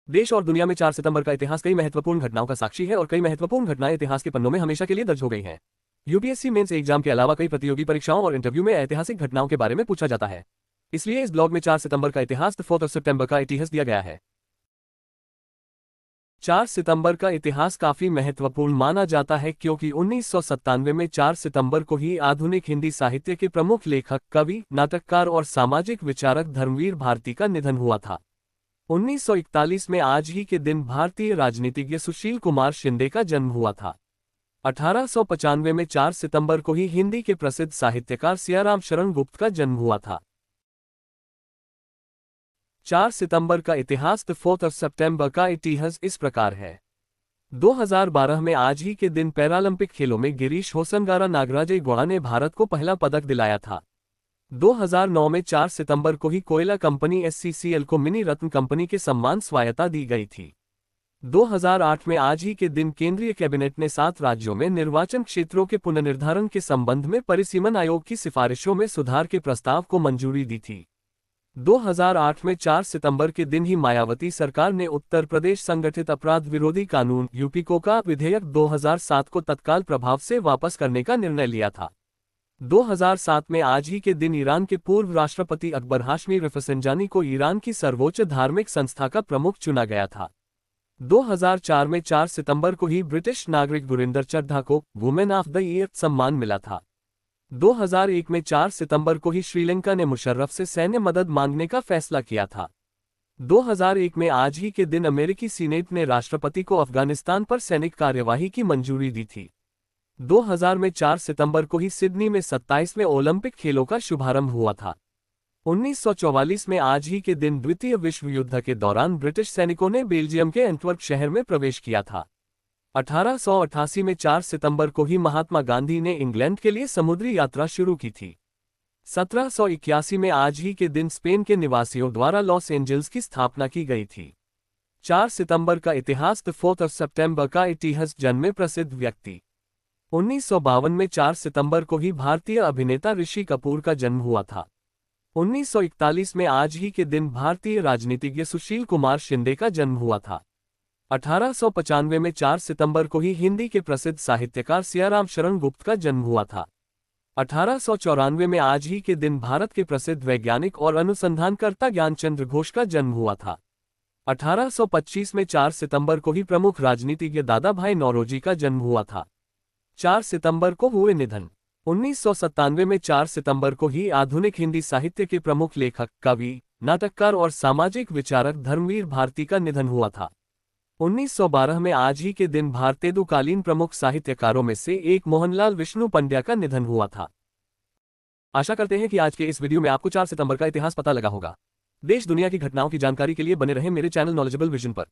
देश और दुनिया में 4 सितंबर का इतिहास कई महत्वपूर्ण घटनाओं का साक्षी है और कई महत्वपूर्ण घटनाएं इतिहास के पन्नों में हमेशा के लिए दर्ज हो गई हैं। यूपीएससी मेंस एग्जाम के अलावा कई प्रतियोगी परीक्षाओं और इंटरव्यू में ऐतिहासिक घटनाओं के बारे में पूछा जाता है। इसलिए इस ब्लॉग में 4 सितंबर का इतिहास द 4th सितंबर का इतिहास दिया गया है। 4 सितंबर का इतिहास काफी महत्वपूर्ण माना जाता है क्योंकि 1997 में 4 सितंबर को ही आधुनिक हिंदी साहित्य के प्रमुख लेखक, कवि, नाटककार और सामाजिक विचारक धर्मवीर भारती का निधन हुआ था। 1941 में आज ही के दिन भारतीय राजनीतिज्ञ सुशील कुमार शिंदे का जन्म हुआ था। 1895 में 4 सितंबर को ही हिंदी के प्रसिद्ध साहित्यकार सियाराम शरण गुप्त का जन्म हुआ था। 4 सितंबर का इतिहास द 4th सितंबर का इतिहास इस प्रकार है। 2012 में आज ही के दिन पैरालंपिक खेलों में गिरीश होसनगारा नागराजगौड़ा ने भारत को पहला पदक दिलाया था। 2009 में 4 सितंबर को ही कोयला कंपनी SCCL को मिनी रत्न कंपनी के सम्मान स्वायत्ता दी गई थी। 2008 में आज ही के दिन केंद्रीय कैबिनेट ने 7 राज्यों में निर्वाचन क्षेत्रों के पुनर्निर्धारण के संबंध में परिसीमन आयोग की सिफारिशों में सुधार के प्रस्ताव को मंजूरी दी थी। 2008 में 4 सितंबर के दिन ही मायावती सरकार ने उत्तर प्रदेश संगठित अपराध विरोधी कानून यूपीको का विधेयक 2007 को तत्काल प्रभाव से वापस करने का निर्णय लिया था। 2007 में आज ही के दिन ईरान के पूर्व राष्ट्रपति अकबर हाशमी रफसंजानी को ईरान की सर्वोच्च धार्मिक संस्था का प्रमुख चुना गया था। 2004 में 4 सितंबर को ही ब्रिटिश नागरिक गुरिंदर चड्ढा को वुमेन ऑफ द ईयर सम्मान मिला था। 2001 में 4 सितंबर को ही श्रीलंका ने मुशर्रफ से सैन्य मदद मांगने का फैसला किया था। 2001 में आज ही के दिन अमेरिकी सीनेट ने राष्ट्रपति को अफगानिस्तान पर सैनिक कार्यवाही की मंजूरी दी थी। 2000 में 4 सितंबर को ही सिडनी में 27वें ओलंपिक खेलों का शुभारंभ हुआ था। 1944 में आज ही के दिन द्वितीय विश्व युद्ध के दौरान ब्रिटिश सैनिकों ने बेल्जियम के एंटवर्प शहर में प्रवेश किया था। 1888 में 4 सितंबर को ही महात्मा गांधी ने इंग्लैंड के लिए समुद्री यात्रा शुरू की थी। 1781 में आज ही के दिन स्पेन के निवासियों द्वारा लॉस एंजल्स की स्थापना की गई थी। 4 सितंबर का इतिहास द 4th सितंबर का इतिहास जन्मे प्रसिद्ध व्यक्ति। 1952 में 4 सितंबर को ही भारतीय अभिनेता ऋषि कपूर का जन्म हुआ था। 1941 में आज ही के दिन भारतीय राजनीतिज्ञ सुशील कुमार शिंदे का जन्म हुआ था। 1895 में 4 सितंबर को ही हिंदी के प्रसिद्ध साहित्यकार सियाराम शरण गुप्त का जन्म हुआ था। 1894 में आज ही के दिन भारत के प्रसिद्ध वैज्ञानिक और अनुसंधानकर्ता ज्ञानचंद्र घोष का जन्म हुआ था। 1825 में 4 सितंबर को ही प्रमुख राजनीतिज्ञ दादा भाई नौरोजी का जन्म हुआ था। 4 सितंबर को हुए निधन। 1997 में 4 सितंबर को ही आधुनिक हिंदी साहित्य के प्रमुख लेखक, कवि, नाटककार और सामाजिक विचारक धर्मवीर भारती का निधन हुआ था। 1912 में आज ही के दिन भारतेंदुकालीन प्रमुख साहित्यकारों में से एक मोहनलाल विष्णु पंड्या का निधन हुआ था। आशा करते हैं कि आज के इस वीडियो में आपको 4 सितंबर का इतिहास पता लगा होगा। देश दुनिया की घटनाओं की जानकारी के लिए बने रहें मेरे चैनल नॉलेजेबल विजन पर।